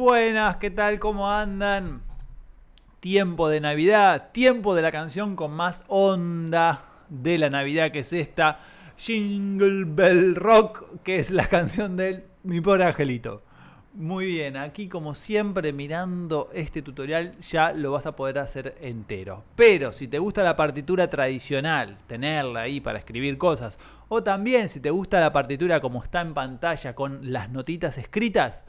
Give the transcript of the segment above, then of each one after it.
Buenas, ¿qué tal? ¿Cómo andan? Tiempo de Navidad, tiempo de la canción con más onda de la Navidad, que es esta Jingle Bell Rock, que es la canción de Mi Pobre Angelito. Muy bien, aquí como siempre mirando este tutorial ya lo vas a poder hacer entero. Pero si te gusta la partitura tradicional, tenerla ahí para escribir cosas, o también si te gusta la partitura como está en pantalla con las notitas escritas,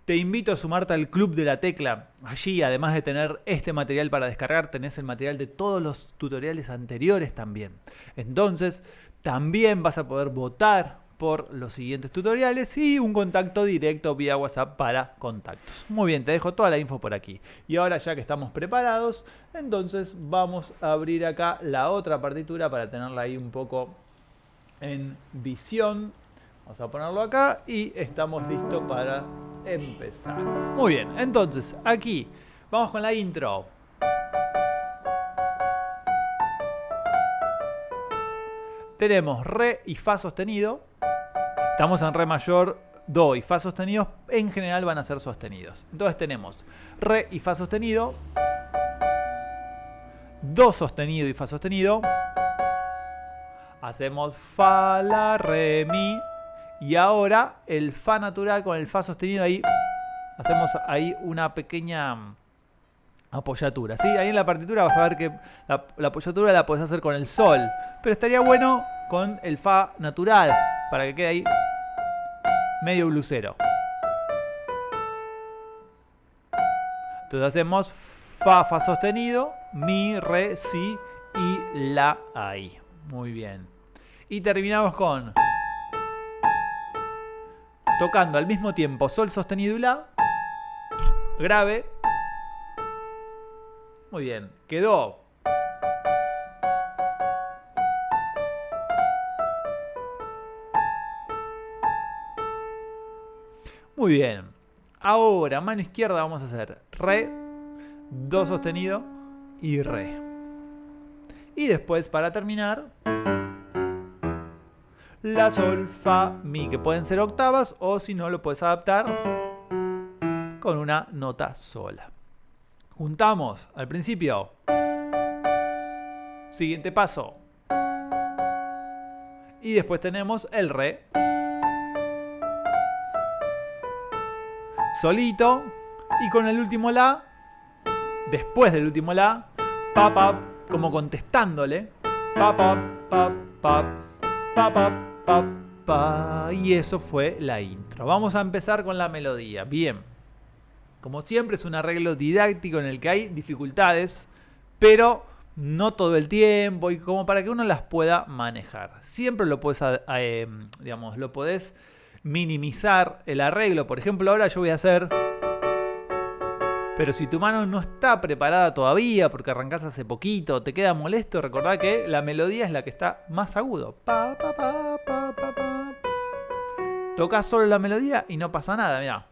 te invito a sumarte al Club de la Tecla. Allí, además de tener este material para descargar, tenés el material de todos los tutoriales anteriores también. Entonces, también vas a poder votar por los siguientes tutoriales y un contacto directo vía WhatsApp para contactos. Muy bien, te dejo toda la info por aquí. Y ahora ya que estamos preparados, entonces vamos a abrir acá la otra partitura para tenerla ahí un poco en visión. Vamos a ponerlo acá y estamos listos para empezar. Muy bien, entonces aquí vamos con la intro. Tenemos Re y Fa sostenido. Estamos en Re mayor, Do y Fa sostenidos. En general van a ser sostenidos. Entonces tenemos Re y Fa sostenido, Do sostenido y Fa sostenido. Hacemos Fa, La, Re, Mi. Y ahora el Fa natural con el Fa sostenido ahí. Hacemos ahí una pequeña apoyatura, ¿sí? Ahí en la partitura vas a ver que la apoyatura la podés hacer con el Sol. Pero estaría bueno con el Fa natural, para que quede ahí medio blusero. Entonces hacemos Fa, Fa sostenido, Mi, Re, Si y La ahí. Muy bien. Y terminamos con, tocando al mismo tiempo Sol sostenido y La, grave. Muy bien, quedó. Muy bien. Ahora, mano izquierda vamos a hacer Re, Do sostenido y Re. Y después, para terminar, La, Sol, Fa, Mi, que pueden ser octavas o si no lo puedes adaptar con una nota sola. Juntamos al principio. Siguiente paso. Y después tenemos el Re. Solito. Y con el último La. Después del último La. Pa, pa, como contestándole. Pa, pa, pa, pa, pa, pa, pa, pa. Y eso fue la intro. Vamos a empezar con la melodía. Bien. Como siempre es un arreglo didáctico en el que hay dificultades, pero no todo el tiempo y como para que uno las pueda manejar. Siempre lo puedes, lo podés minimizar el arreglo. Por ejemplo, ahora yo voy a hacer, pero si tu mano no está preparada todavía porque arrancás hace poquito, te queda molesto, recordá que la melodía es la que está más agudo. Pa, pa, pa, pa, pa, pa. Tocas solo la melodía y no pasa nada, mirá.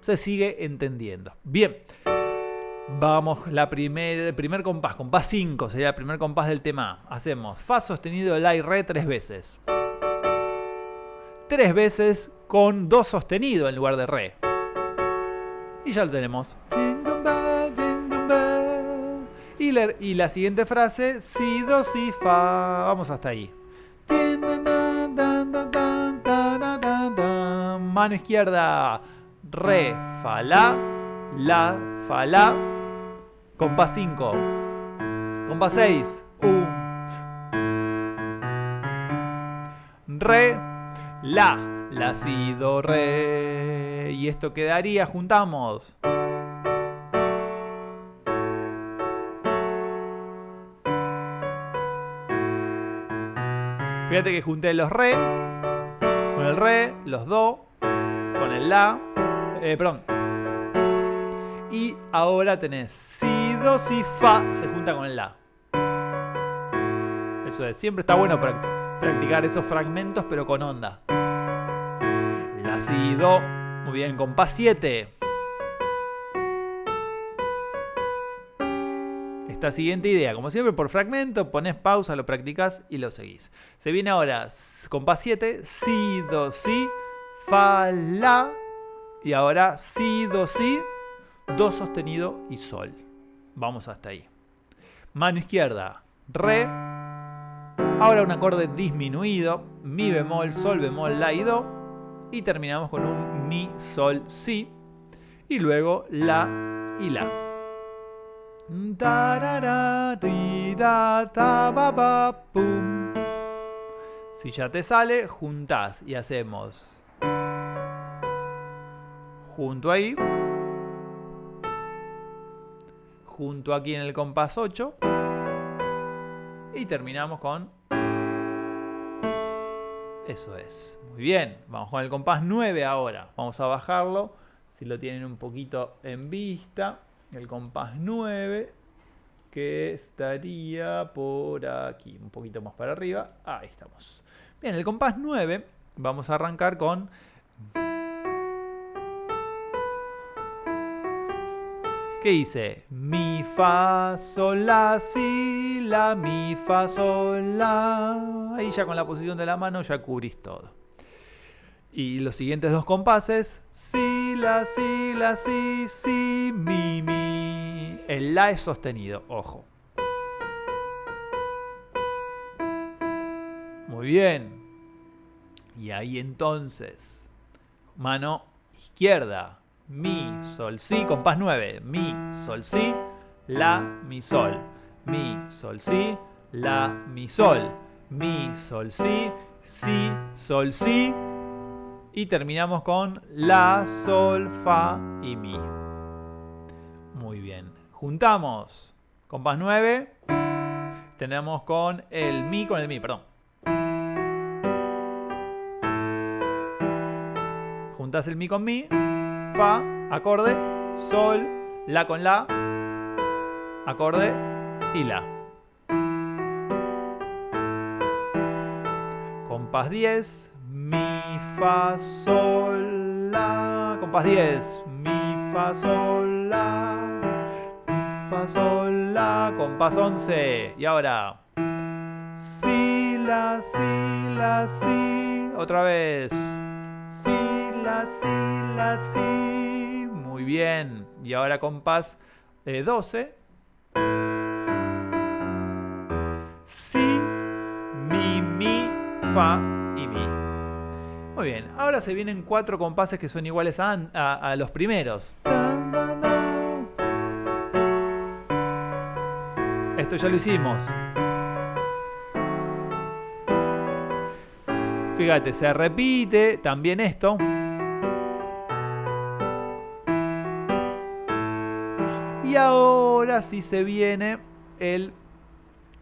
Se sigue entendiendo. Bien. Vamos, el primer compás, compás 5, sería el primer compás del tema. Hacemos Fa sostenido, La y Re 3 veces. 3 veces con Do sostenido en lugar de Re. Y ya lo tenemos. Jingle bell, jingle bell. Y la siguiente frase, Si, Do, Si, Fa. Vamos hasta ahí. Mano izquierda. Re, Fa, La, Fa, La. Compás 5. Compás 6. Re, La, Si, Do, Re. Y esto quedaría, juntamos. Fíjate que junté los Re con el Re, los Do con el La. Perdón. Y ahora tenés Si, Do, Si, Fa, se junta con el La. Eso es, siempre está bueno practicar esos fragmentos, pero con onda. La, Si, Do. Muy bien, compás 7. Esta siguiente idea, como siempre por fragmento, pones pausa, lo practicás y lo seguís. Se viene ahora compás 7, Si, Do, Si, Fa, La. Y ahora si, do sostenido y sol. Vamos hasta ahí. Mano izquierda, re. Ahora un acorde disminuido, mi bemol, sol bemol, la y do. Y terminamos con un mi, sol, si. Y luego la y la. Si ya te sale, juntás y hacemos junto ahí, junto aquí en el compás 8 y terminamos con eso es. Muy bien, vamos con el compás 9 ahora. Vamos a bajarlo, si lo tienen un poquito en vista. El compás 9 que estaría por aquí, un poquito más para arriba. Ahí estamos. Bien, el compás 9 vamos a arrancar con ¿qué dice? Mi, fa, sol, la, si, la, mi, fa, sol, la. Ahí ya con la posición de la mano ya cubrís todo. Y los siguientes dos compases, si, la, si, la, si, si, mi, mi. El la es sostenido, ojo. Muy bien. Y ahí entonces, mano izquierda. Mi, sol, si, compás 9. Mi, sol, si, la, mi, sol. Mi, sol, si, la, mi, sol. Mi, sol, si, sol, si. Y terminamos con la, sol, fa y mi. Muy bien. Juntamos. Compás 9. Tenemos con el mi, perdón. Juntás el mi con mi. Fa, acorde, sol, la con la, acorde y la. Compás 10, mi, fa, sol, la. Compás 10, mi, fa, sol, la. Mi, fa, sol, la. Compás 11. Y ahora, si, la, si, la, si. Otra vez. Si, la, si, la, si. Muy bien. Y ahora compás 12. Si, mi, fa y mi. Muy bien. Ahora se vienen 4 compases que son iguales a los primeros. Esto ya lo hicimos. Fíjate, se repite también esto. Y ahora sí se viene el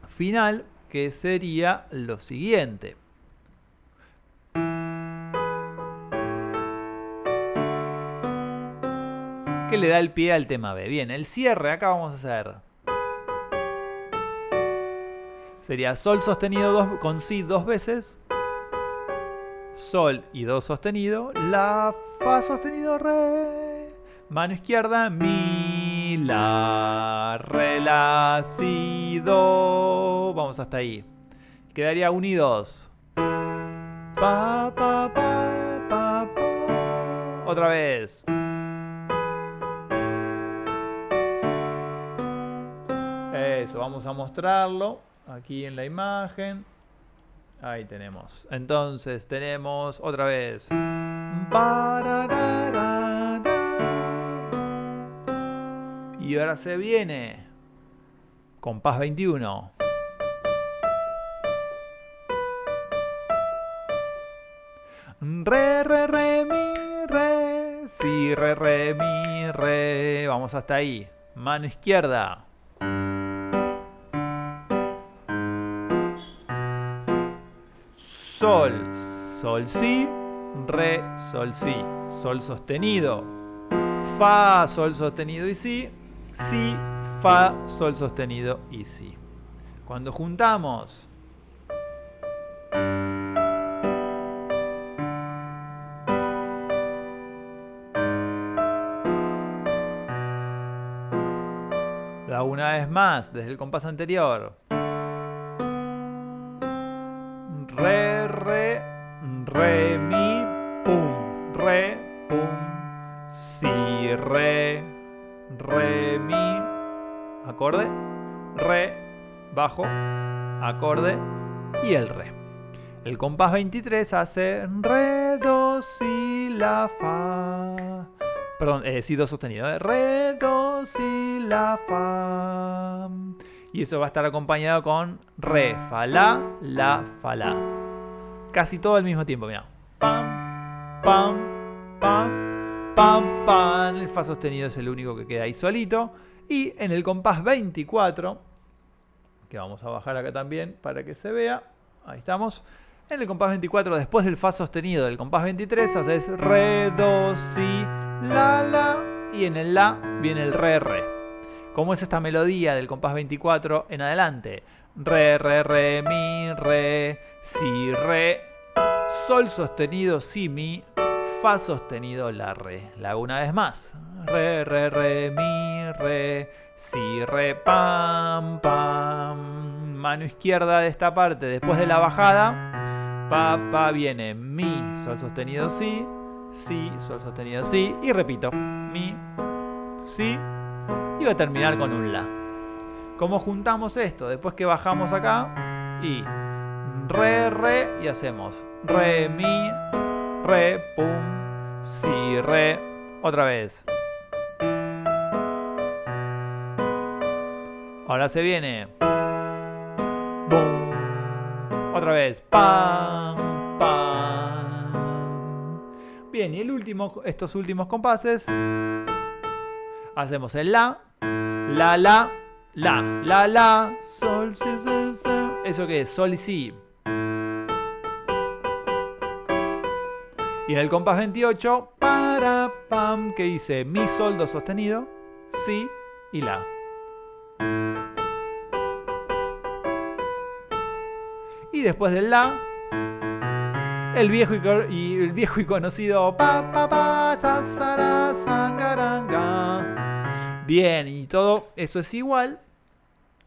final, que sería lo siguiente. Que le da el pie al tema B. Bien, el cierre acá vamos a hacer. Sería sol sostenido con si 2 veces. Sol y do sostenido, la, fa sostenido, re. Mano izquierda, mi, la, re, la, si, do. Vamos hasta ahí. Quedaría 1 y 2. Pa, pa, pa, pa, pa. Otra vez. Eso, vamos a mostrarlo aquí en la imagen. Ahí tenemos. Entonces tenemos otra vez. Y ahora se viene. Compás 21. Re, re, re, mi, re. Si, re, re, mi, re. Vamos hasta ahí. Mano izquierda. Sol, sol, si, re, sol, si, sol sostenido, fa, sol sostenido y si, fa, sol sostenido y si. Cuando juntamos la una vez más desde el compás anterior. Re, re, re, mi, pum, re, pum, re, mi, acorde, re, bajo, acorde y el re. El compás 23 hace re, do, si, la, fa. Perdón, si, do sostenido. Re, do, si, la, fa. Y eso va a estar acompañado con re, fa, la, fa, la. Casi todo al mismo tiempo, mira. Pam, pam, pam, pam, pam. El fa sostenido es el único que queda ahí solito. Y en el compás 24, que vamos a bajar acá también para que se vea. Ahí estamos. En el compás 24, después del fa sostenido del compás 23, haces re, do, si, la. Y en el la viene el re, re. ¿Cómo es esta melodía del compás 24 en adelante? Re, re, re, mi, re, si, re, sol sostenido, si, mi, fa sostenido, la, re. La hago una vez más. Re, re, re, mi, re, si, re, pam, pam. Mano izquierda de esta parte, después de la bajada, pa, viene mi, sol sostenido, si, sol sostenido, si. Y repito, mi, si. Y va a terminar con un la. ¿Cómo juntamos esto? Después que bajamos acá y re, re, y hacemos re, mi, re, pum, si, re. Otra vez. Ahora se viene. Boom. Otra vez. Pam, pam. Bien, y estos últimos compases. Hacemos el la, sol, si, ¿eso qué es? Sol y si. Y en el compás 28, para, pam, que dice mi, sol, do sostenido, si y la. Y después del la, el viejo y conocido pa, pa, pa, sa, sa, ra, sangaranga. Bien, y todo eso es igual.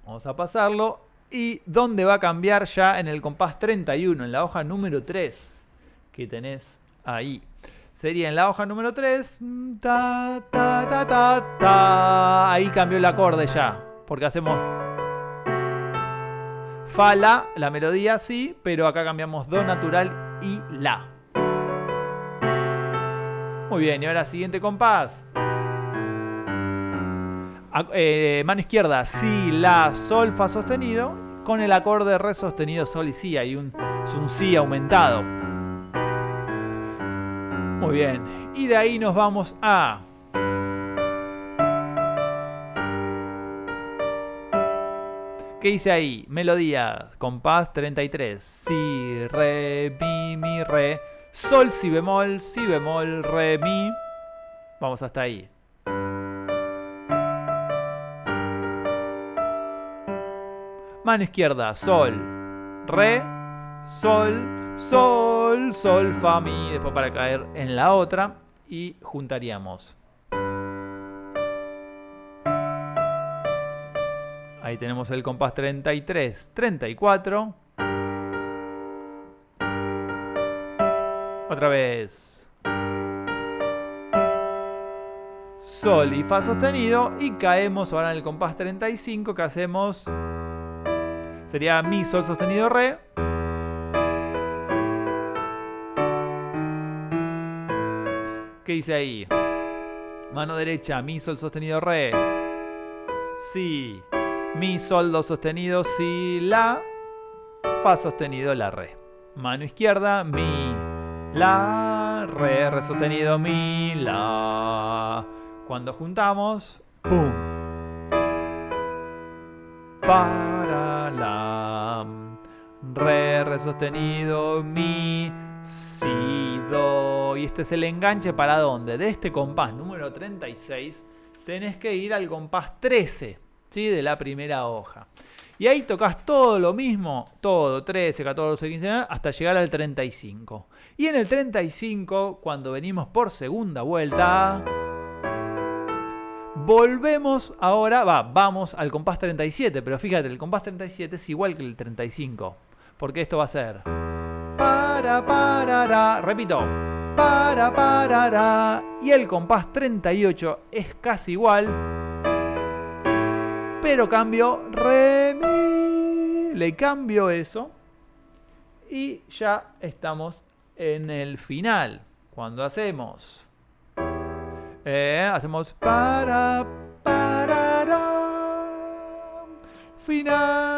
Vamos a pasarlo. ¿Y dónde va a cambiar ya? En el compás 31, en la hoja número 3 que tenés ahí. Sería en la hoja número 3. Ta, ta, ta, ta, ta. Ahí cambió el acorde ya. Porque hacemos fa, la melodía sí, pero acá cambiamos do natural y la. Muy bien, y ahora siguiente compás. Mano izquierda, si, la, sol, fa sostenido, con el acorde re sostenido, sol y si. Es un si aumentado. Muy bien, y de ahí nos vamos a ¿qué dice ahí? Melodía, compás 33, si, re, mi, re, sol, si bemol, re, mi. Vamos hasta ahí. Mano izquierda, sol, re, sol, sol, sol, fa, mi. Después para caer en la otra y juntaríamos. Ahí tenemos el compás 33, 34. Otra vez. Sol y fa sostenido. Y caemos ahora en el compás 35 que hacemos. Sería mi, sol sostenido, re. ¿Qué dice ahí? Mano derecha, mi, sol sostenido, re. Si. Mi, sol, do sostenido, si, la. Fa sostenido, la, re. Mano izquierda, mi, la, re sostenido, mi, la. Cuando juntamos, pum. Para, la. Re sostenido, mi, si, do. Y este es el enganche para dónde. De este compás número 36 tenés que ir al compás 13. ¿Sí? De la primera hoja. Y ahí tocas todo lo mismo, todo, 13, 14, 15, hasta llegar al 35. Y en el 35, cuando venimos por segunda vuelta, volvemos ahora, vamos al compás 37, pero fíjate, el compás 37 es igual que el 35, porque esto va a ser para, repito, para, y el compás 38 es casi igual. pero cambio re, mi. Le cambio eso. Y ya estamos en el final. Cuando hacemos para final.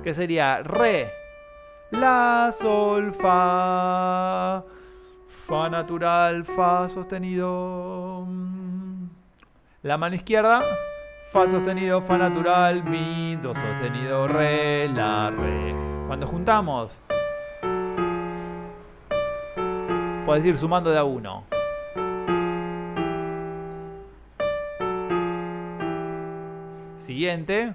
Que sería re, la, sol, fa, fa natural, fa sostenido. La mano izquierda, fa sostenido, fa natural, mi, do sostenido, re, la, re. Cuando juntamos, puedes ir sumando de a uno. Siguiente.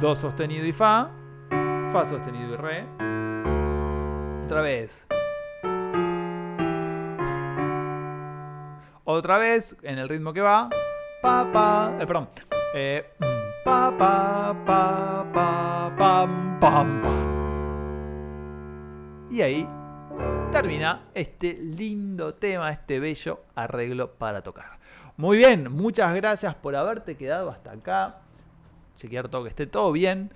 Do sostenido y fa. Fa sostenido y re. Otra vez. Otra vez, en el ritmo que va. Pa, pa. Perdón. Pa, pa, pa, pa, pam, pam, pam. Y ahí termina este lindo tema, este bello arreglo para tocar. Muy bien, muchas gracias por haberte quedado hasta acá. Chequear todo que esté todo bien.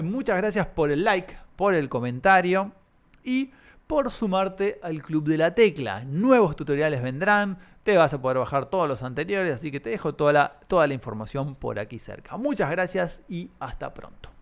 Muchas gracias por el like, por el comentario y por sumarte al Club de la Tecla. Nuevos tutoriales vendrán, te vas a poder bajar todos los anteriores, así que te dejo toda la información por aquí cerca. Muchas gracias y hasta pronto.